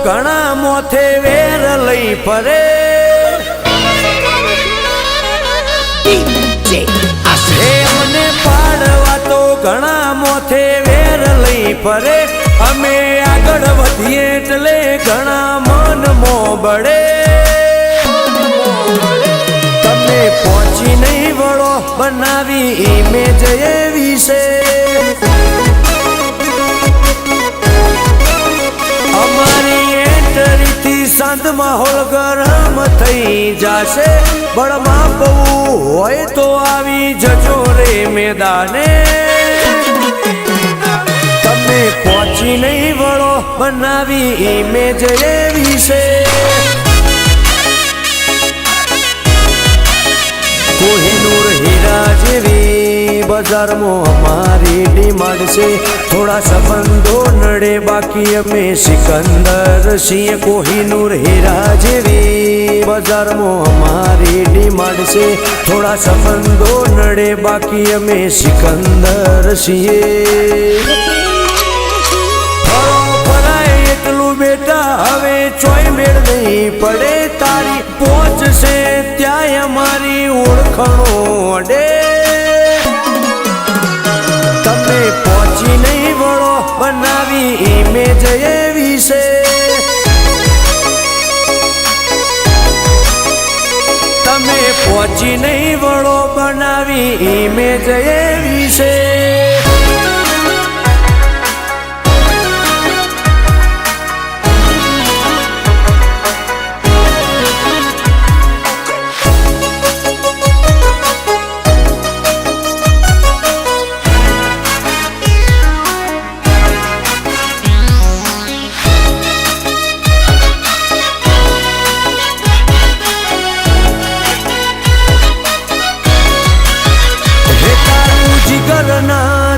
ઘણા મોથે વેર લઈ ફરે મને પાડવા તો ઘણા મોથે વેર લઈ ફરે અમે આગળ વધીએ એટલે ઘણા મન મોબળે તમે પહોંચી નહીં વળો બનાવી ઇમેજ એવી છે અમારી એન્ટ્રીથી શાંત માહોલ ગરમ થઈ જશે બળમાં બહુ હોય તો આવી જજો રે મેદાને તમે પહોંચી નહીં વળો બનાવી ઇમેજ એવી છે કોહિનૂર હીરા જેવી બજારમાં અમારી ડિમાન્ડ છે થોડા સંબંધો નડે બાકી અમે સિકંદર છીએ કોહિનૂર હીરા જેવી બજારમાં અમારી ડિમાન્ડ છે થોડા સંબંધો નડે બાકી અમે સિકંદર છીએ બેટા હવે ચોય મેળ નહીં પડે તારી પહોંચશે ત્યાં અમારી ઓળખણો અડે તમે પહોંચી નહીં વળો બનાવી ઇમેજ એવી છે તમે પહોંચી નહીં વળો બનાવી ઇમેજ એવી છે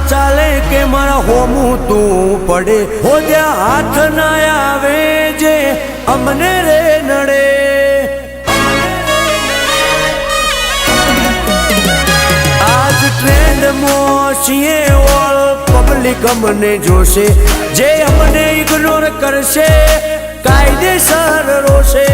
ચાલે કે મારા હોમું તું પડે હો જ્યાં હાથ ના આવે જે અમને રે નડે આજ ટ્રેન્ડમાં છીએ ઓલ પબ્લિક અમને જોશે જે અમને ઇગ્નોર કરશે કાયદેસર રોશે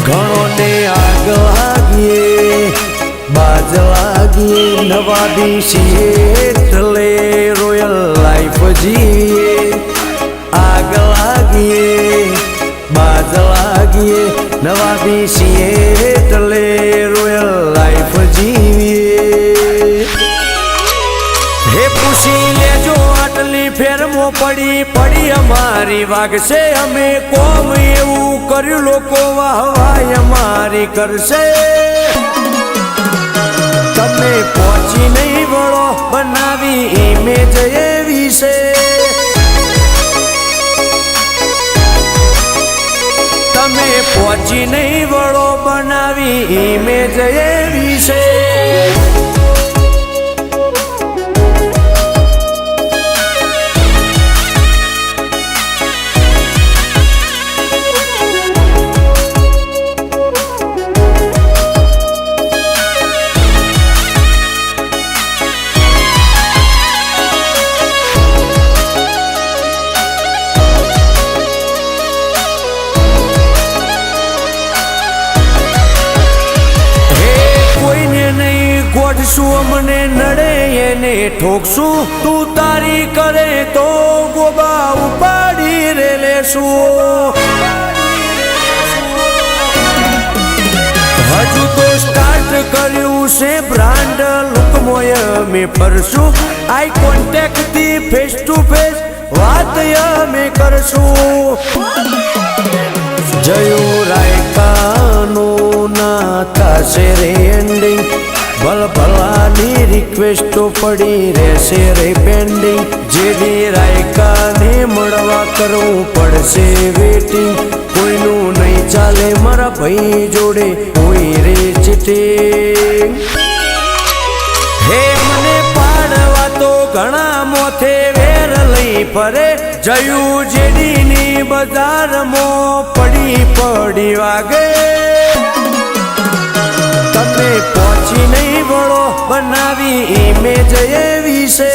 ઘણો ને આગ લાગીએ બાજ લાગીએ નવા દીશીએ એટલે રોયલ લાઈફ જીવીએ આગ લાગીએ બાજ લાગીએ નવા દીશીએ એટલે રોયલ લાઈફ જીવીએ હે પૂછી લેજો આટલી ફેરમો પડી અમારી વાગશે અમે કોમ એવું કર્યું લોકો વાહવાય અમારી કરશે તમે પહોંચી નહીં વળો બનાવી ઇમેજ એવી છે તમે પહોંચી નહીં વળો બનાવી ઇમેજ એવી છે ગોઠશું અમને નડે એને ઠોકશું તું તારી કરે તો ગોબા ઉપાડી રે લેશું હજુ તો સ્ટાર્ટ કર્યું છે બ્રાન્ડ લુકમોય અમે ફરશું આઈ કોન્ટેક્ટ થી ફેસ ટુ ફેસ વાત અમે કરશું જયું રાયકાનું ના થશે રે એન્ડિંગ ભલ ભલાની રિક્વેસ્ટો પડી રહેશે રે પેન્ડિંગ જેડી રાયકાને મળવા કરવું પડશે વેટિંગ કોઈનું નહીં ચાલે મારા ભાઈ જોડે કોઈ રે ચીટિંગ હે મને પાડવા તો ઘણા મોથે વેર લઈ ફરે જયું જેડીની બજારમાં પડી વાગે તમે પહોંચી નહીં વળો બનાવી ઇમેજ એવી છે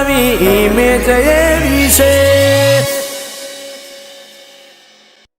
મારી ઇમેજ એવી છે